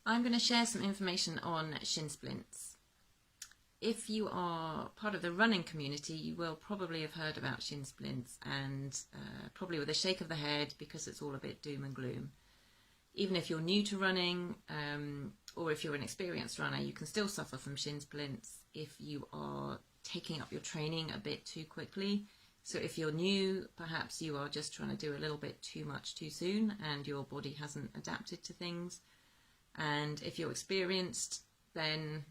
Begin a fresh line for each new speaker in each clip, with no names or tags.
I'm going to share some information on shin splints. If you are part of the running community, you will probably have heard about shin splints, and probably with a shake of the head, because it's all a bit doom and gloom. Even if you're new to running, or if you're an experienced runner, you can still suffer from shin splints if you are taking up your training a bit too quickly. So if you're new, perhaps you are just trying to do a little bit too much too soon and your body hasn't adapted to things. And if you're experienced, then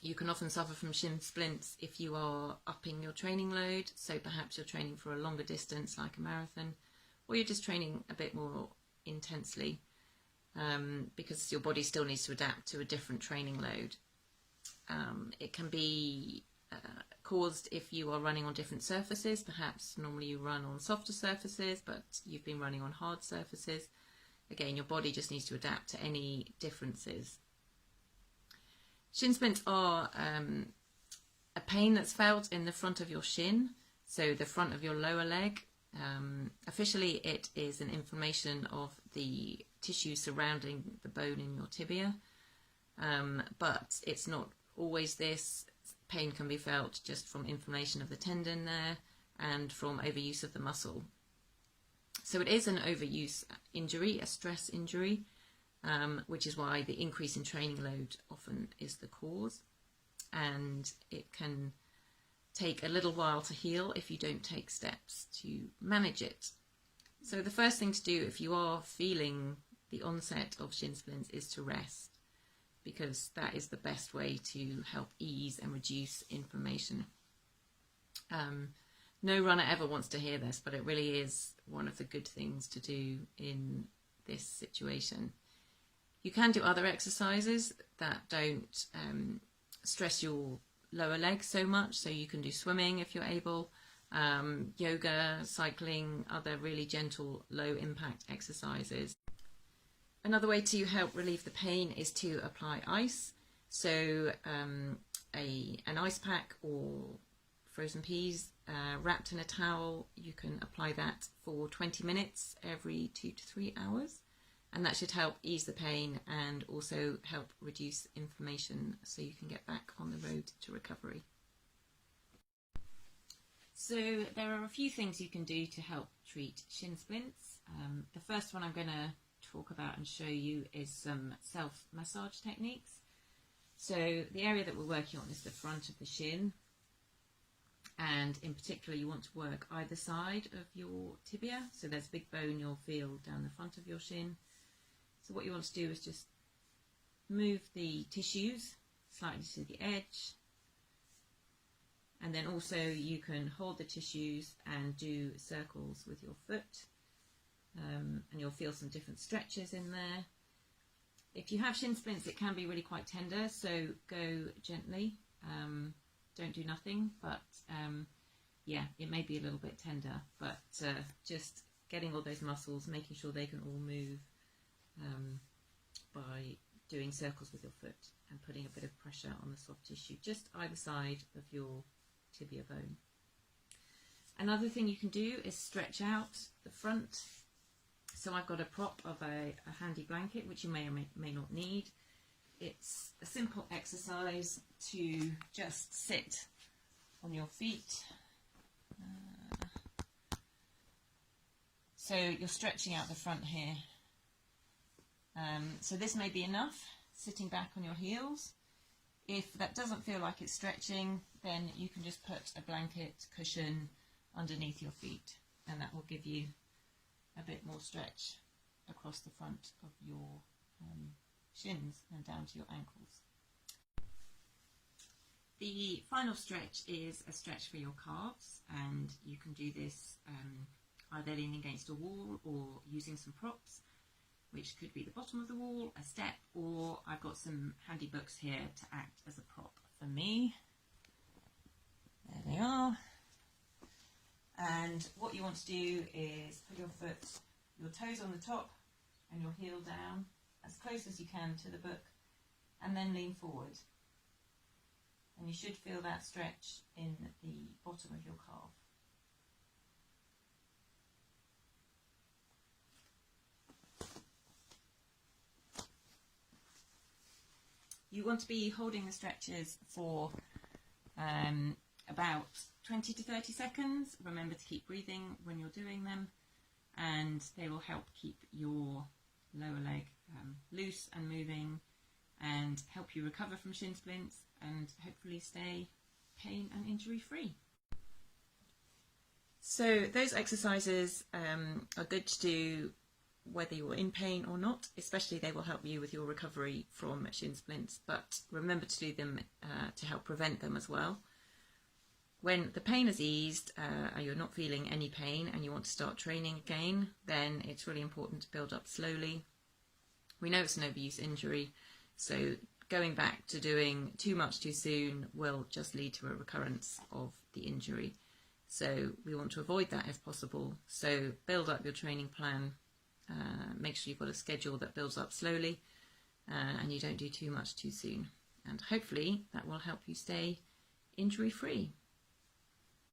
you can often suffer from shin splints if you are upping your training load. So perhaps you're training for a longer distance like a marathon, or you're just training a bit more intensely because your body still needs to adapt to a different training load. It can be caused if you are running on different surfaces. Perhaps normally you run on softer surfaces, but you've been running on hard surfaces. Again, your body just needs to adapt to any differences. Shin splints are a pain that's felt in the front of your shin, so the front of your lower leg. Officially, it is an inflammation of the tissue surrounding the bone in your tibia, but it's not always this. Pain can be felt just from inflammation of the tendon there and from overuse of the muscle. So it is an overuse injury, a stress injury, which is why the increase in training load often is the cause, and it can take a little while to heal if you don't take steps to manage it. So the first thing to do if you are feeling the onset of shin splints is to rest, because that is the best way to help ease and reduce inflammation. No runner ever wants to hear this, but it really is one of the good things to do in this situation. You can do other exercises that don't stress your lower legs so much, so you can do swimming if you're able, yoga, cycling, other really gentle, low impact exercises. Another way to help relieve the pain is to apply ice. So an ice pack or frozen peas wrapped in a towel, you can apply that for 20 minutes every 2 to 3 hours. And that should help ease the pain and also help reduce inflammation so you can get back on the road to recovery. So there are a few things you can do to help treat shin splints. The first one I'm going to talk about and show you is some self-massage techniques. So the area that we're working on is the front of the shin, and in particular you want to work either side of your tibia. So there's a big bone you'll feel down the front of your shin. So what you want to do is just move the tissues slightly to the edge, and then also you can hold the tissues and do circles with your foot. And you'll feel some different stretches in there. If you have shin splints, it can be really quite tender, so go gently. Don't do nothing, but yeah, it may be a little bit tender, but just getting all those muscles, making sure they can all move by doing circles with your foot and putting a bit of pressure on the soft tissue, just either side of your tibia bone. Another thing you can do is stretch out the front. So I've got a prop of a handy blanket, which you may or may not need. It's a simple exercise to just sit on your feet. So you're stretching out the front here. So this may be enough, sitting back on your heels. If that doesn't feel like it's stretching, then you can just put a blanket cushion underneath your feet, and that will give you a bit more stretch across the front of your shins and down to your ankles. The final stretch is a stretch for your calves, and you can do this either leaning against a wall or using some props, which could be the bottom of the wall, a step, or I've got some handy books here to act as a prop for me. There they are. And what you want to do is put your toes on the top and your heel down as close as you can to the book, and then lean forward. And you should feel that stretch in the bottom of your calf. You want to be holding the stretches for about 20 to 30 seconds. Remember to keep breathing when you're doing them, and they will help keep your lower leg loose and moving and help you recover from shin splints and hopefully stay pain and injury free. So those exercises are good to do whether you're in pain or not, especially they will help you with your recovery from shin splints, but remember to do them to help prevent them as well. When the pain has eased and you're not feeling any pain and you want to start training again, then it's really important to build up slowly. We know it's an overuse injury, so going back to doing too much too soon will just lead to a recurrence of the injury. So we want to avoid that if possible. So build up your training plan. Make sure you've got a schedule that builds up slowly and you don't do too much too soon. And hopefully that will help you stay injury free.